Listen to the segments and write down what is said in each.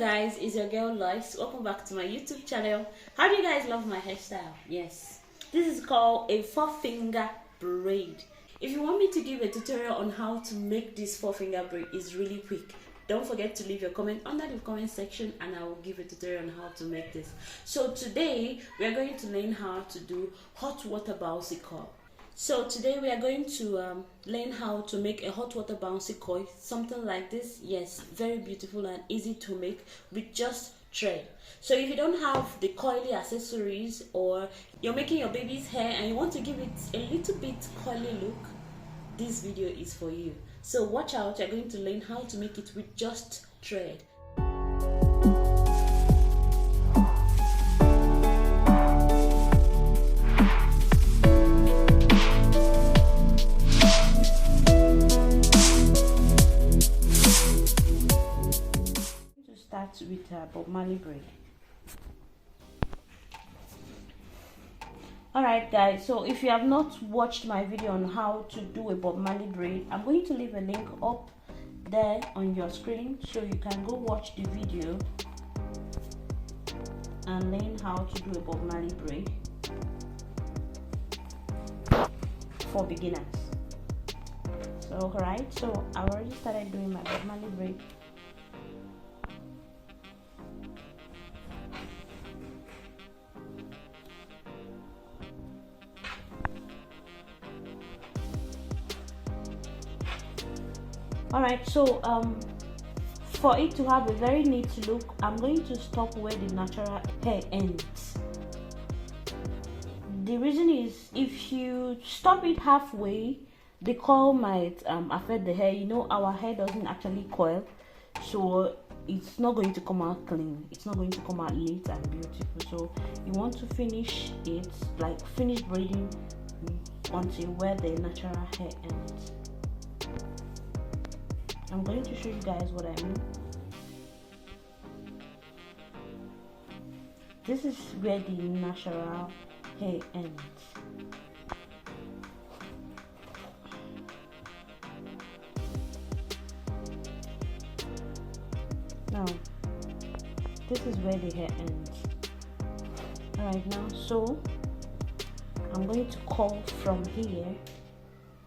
guys, it's your girl Lois. Welcome back to my YouTube channel. How do you guys love my hairstyle? Yes, this is called a 4-finger braid. If you want me to give a tutorial on how to make this 4-finger braid, it's really quick. Don't forget to leave your comment under the comment section and I will give a tutorial on how to make this. So today we are going to learn how to do hot water bouncy coil. So today we are going to learn how to make a hot water bouncy coil, something like this. Yes, very beautiful and easy to make with just thread. So if you don't have the coily accessories, or you're making your baby's hair and you want to give it a little bit coily look, this video is for you. So watch out, you're going to learn how to make it with just thread. With Bob Marley braid. Alright guys, so if you have not watched my video on how to do a Bob Marley braid, I'm going to leave a link up there on your screen so you can go watch the video and learn how to do a Bob Marley braid for beginners. So alright, so I already started doing my Bob Marley braid. Alright, so for it to have a very neat look, I'm going to stop where the natural hair ends. The reason is, if you stop it halfway, the coil might affect the hair. You know, our hair doesn't actually coil, so it's not going to come out clean. It's not going to come out neat and beautiful. So you want to finish it, like finish braiding until where the natural hair ends. I'm going to show you guys what I mean. This is where the natural hair ends. Now, this is where the hair ends. Alright, now, so I'm going to curl from here.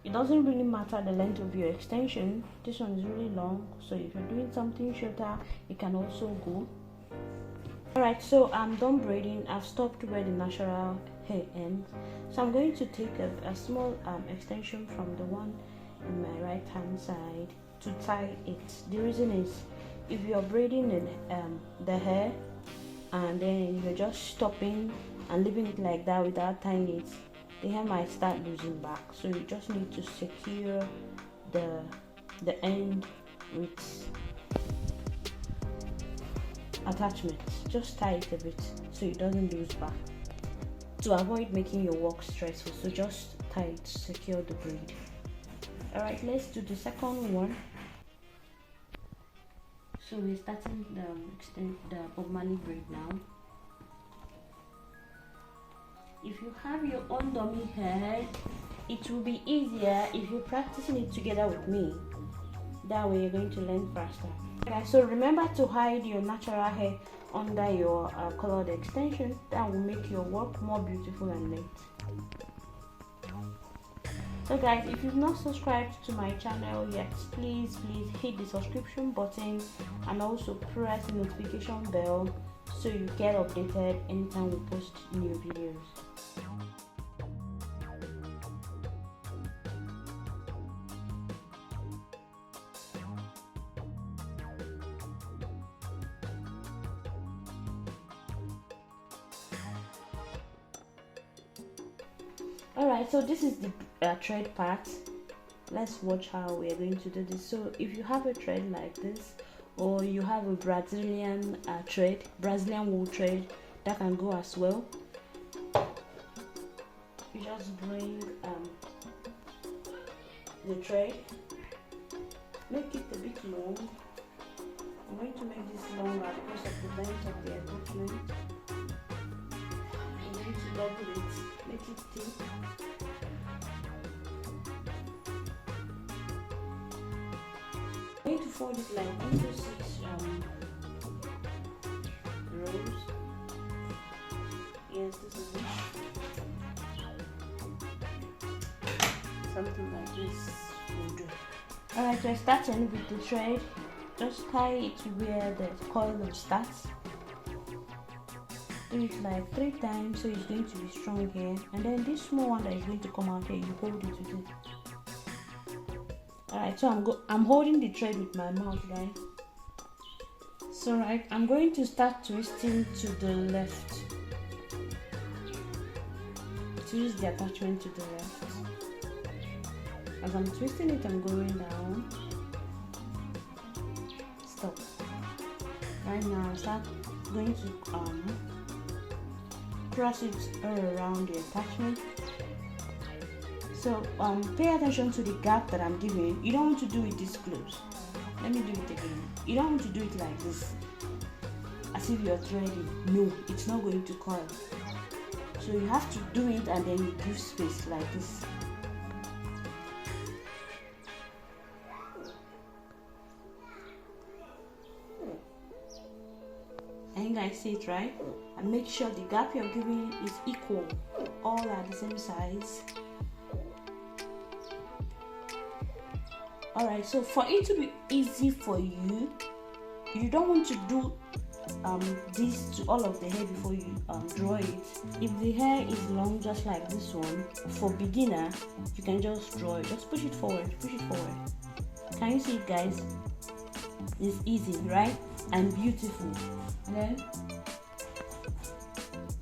It doesn't really matter the length of your extension. This one is really long, so if you're doing something shorter, it can also go. Alright, so I'm done braiding. I've stopped where the natural hair ends. So I'm going to take a small extension from the one in my right hand side to tie it. The reason is, if you're braiding the hair and then you're just stopping and leaving it like that without tying it, the hair might start losing back. So you just need to secure the end with attachments. Just tie it a bit so it doesn't lose back, to avoid making your work stressful. So just tie it to secure the braid. Alright, let's do the second one. So we're starting the Bob Marley braid now. If you have your own dummy hair, it will be easier if you're practicing it together with me. That way you're going to learn faster. Okay, so remember to hide your natural hair under your colored extension. That will make your work more beautiful and neat. So guys, if you've not subscribed to my channel yet, please hit the subscription button and also press the notification bell so you get updated anytime we post new videos. Alright, so this is the thread part. Let's watch how we are going to do this. So if you have a thread like this, or you have a Brazilian thread, Brazilian wool thread, that can go as well. You just bring the thread, make it a bit long. I'm going to make this longer because of the length of the attachment. I'm going to double it, make it thick. I'm going to fold it like into 6 rows. Yes, this is it. Something like this will do. Alright, so starting with the thread, just tie it where the coil will start. Do it like 3 times so it's going to be strong here, and then this small one that is going to come out here, you hold it with it. Alright, so I'm holding the thread with my mouth, guys. So right, I'm going to start twisting to the left. Twist the attachment to the left. As I'm twisting it, I'm going down. Stop. Right now, I start going to cross it all around the attachment. So pay attention to the gap that I'm giving. You don't want to do it this close. Let me do it again. You don't want to do it like this, as if you're threading. No, it's not going to coil. So you have to do it and then you give space like this. And you guys see it, right? And make sure the gap you're giving is equal. All are the same size. Alright, so for it to be easy for you, you don't want to do this to all of the hair before you draw it. If the hair is long, just like this one, for beginner, you can just draw it. Just push it forward, push it forward. Can you see it, guys? It's easy, right? And beautiful. And then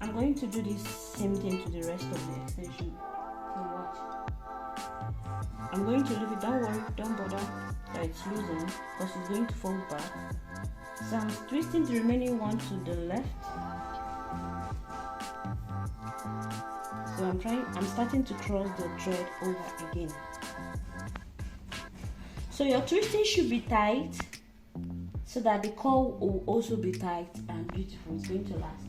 I'm going to do this same thing to the rest of the extension. So watch. I'm going to leave it. Don't worry, don't bother that it's loosened, because it's going to fall back. So I'm twisting the remaining one to the left. So I'm starting to cross the thread over again. So your twisting should be tight, so that the coil will also be tight and beautiful. It's going to last.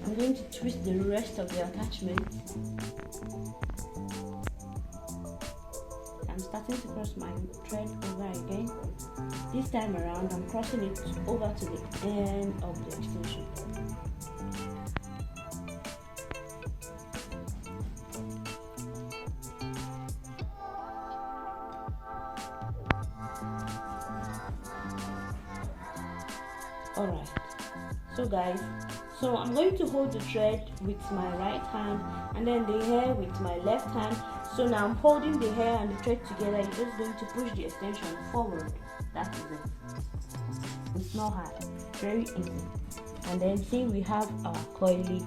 I'm going to twist the rest of the attachment. I'm starting to cross my thread over again. This time around, I'm crossing it over to the end of the extension. Alright, so guys, so I'm going to hold the thread with my right hand and then the hair with my left hand. So now I'm holding the hair and the thread together. You're just going to push the extension forward. That is it. It's not hard, very easy. And then see, we have our coily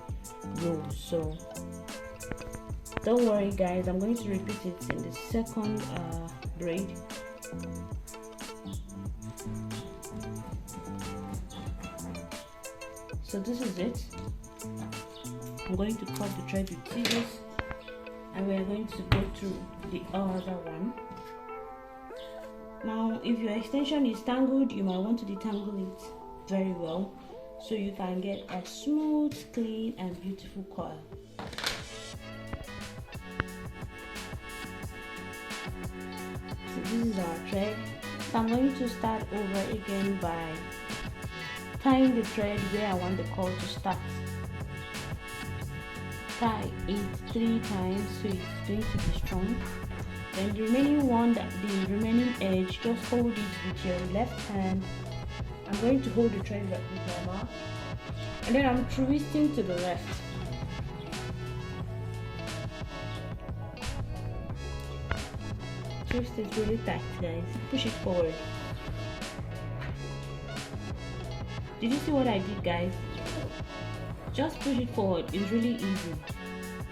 rows. So don't worry, guys, I'm going to repeat it in the second braid. So this is it. I'm going to cut the thread with scissors, and we are going to go through the other one. Now, if your extension is tangled, you might want to detangle it very well, so you can get a smooth, clean, and beautiful coil. So this is our thread. So I'm going to start over again by tying the thread where I want the coil to start. Tie it 3 times so it's going to be strong. Then the remaining one, the remaining edge, just hold it with your left hand. I'm going to hold the thread with my mouth, and then I'm twisting to the left. Twist it really tight, guys. Push it forward. Did you see what I did, guys? Just push it forward. It's really easy.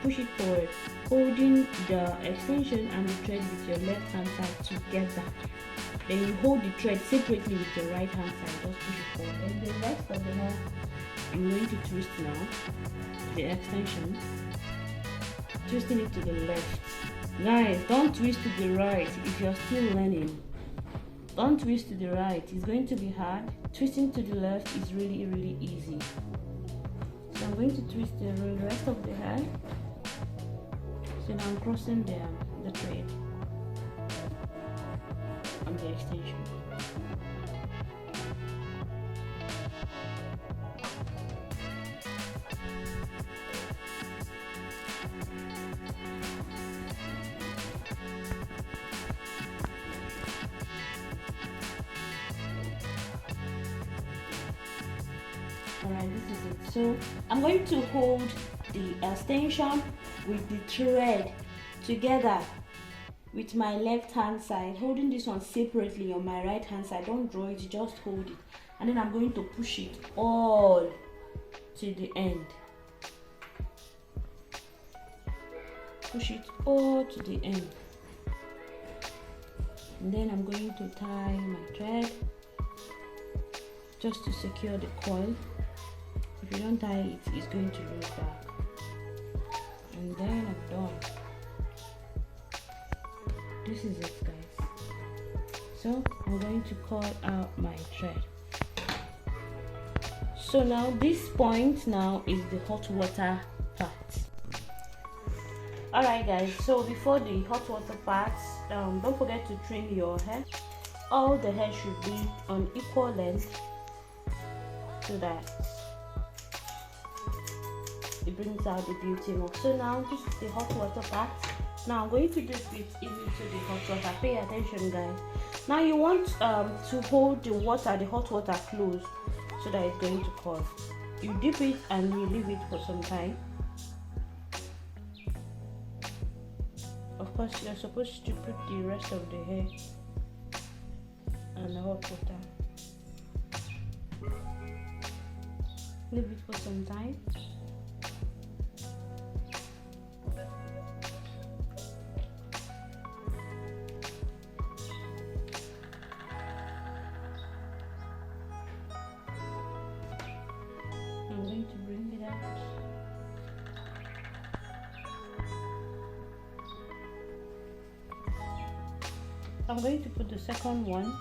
Push it forward, holding the extension and the thread with your left hand side together. Then you hold the thread separately with your right hand side. Just push it forward. And the rest of the hair, I'm going to twist now. The extension, twisting it to the left. Guys, don't twist to the right if you're still learning. Don't twist to the right. It's going to be hard. Twisting to the left is really, really easy. So I'm going to twist the rest of the hair. So now I'm crossing the thread. on the extension. Alright, this is it. So I'm going to hold the extension with the thread together with my left hand side, holding this one separately on my right hand side. Don't draw it, just hold it, and then I'm going to push it all to the end. Push it all to the end, and then I'm going to tie my thread just to secure the coil. If you don't tie it, it's going to roll back. And then I'm done. This is it, guys. So I'm going to cut out my thread. So now this point now is the hot water part. Alright guys, so before the hot water part, don't forget to trim your hair. All the hair should be on equal length so that it brings out the beauty more. So now this is the hot water part. Now I'm going to dip it into the hot water. Pay attention, guys. Now you want to hold the water, the hot water, close so that it's going to curl. You dip it and you leave it for some time. Of course, you're supposed to put the rest of the hair and the hot water. Leave it for some time. I'm going to bring it out. I'm going to put the second one.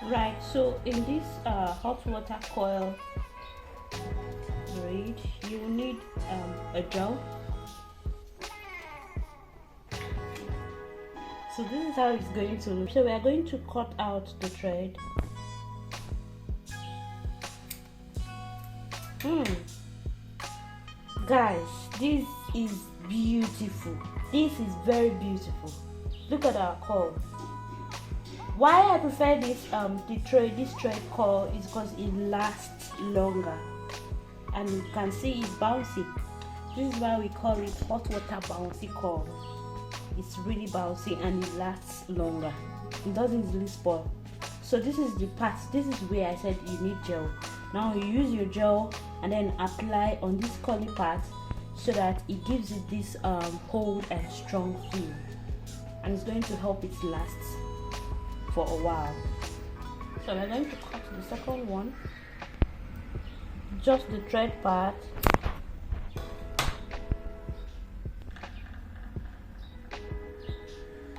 Right, so in this hot water coil braid, you will need a gel. So this is how it's going to look. So we are going to cut out the thread. Guys, this is beautiful. This is very beautiful. Look at our coil. Why I prefer this this thread coil is because it lasts longer, and you can see it's bouncy. This is why we call it hot water bouncy coil. It's really bouncy and it lasts longer. It doesn't easily spoil. So this is the part. This is where I said you need gel. Now you use your gel and then apply on this curly part so that it gives it this hold and strong feel, and it's going to help it last for a while. So we're going to cut the second one, just the thread part.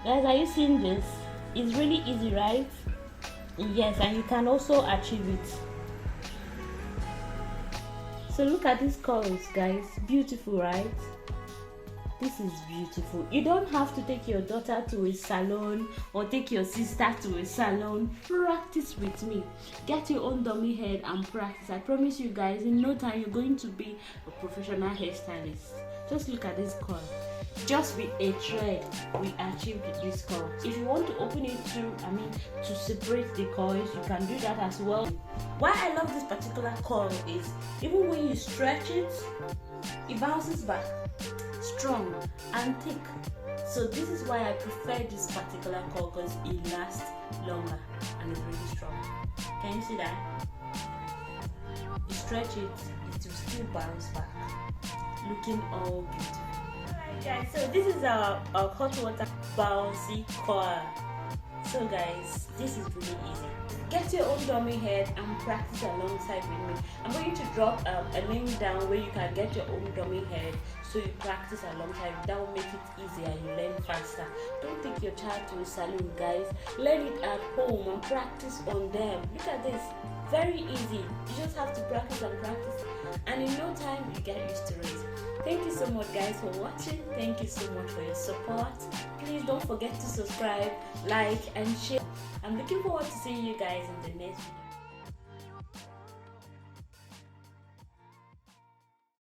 Guys, are you seeing this? It's really easy, right? Yes, and you can also achieve it. So look at these colors, guys. Beautiful, right? This is beautiful. You don't have to take your daughter to a salon or take your sister to a salon. Practice with me. Get your own dummy head and practice. I promise you guys, in no time you're going to be a professional hairstylist. Just look at this color. Just with a thread, we achieved this curl. If you want to open it to separate the coils, you can do that as well. Why I love this particular curl is even when you stretch it, it bounces back strong and thick. So this is why I prefer this particular curl, because it lasts longer and is really strong. Can you see that? You stretch it, it will still bounce back, looking all beautiful. Alright guys, so this is our hot water bouncy coil. So guys, this is really easy. Get your own dummy head and practice alongside with me. I'm going to drop a link down where you can get your own dummy head, so you practice alongside. That will make it easier, you learn faster. Don't take your child to a salon, guys. Learn it at home and practice on them. Look at this, very easy. You just have to practice and practice, and in no time you get used to it. Thank you so much guys for watching. Thank you so much for your support. Please don't forget to subscribe, like and share. I'm looking forward to seeing you guys in the next video.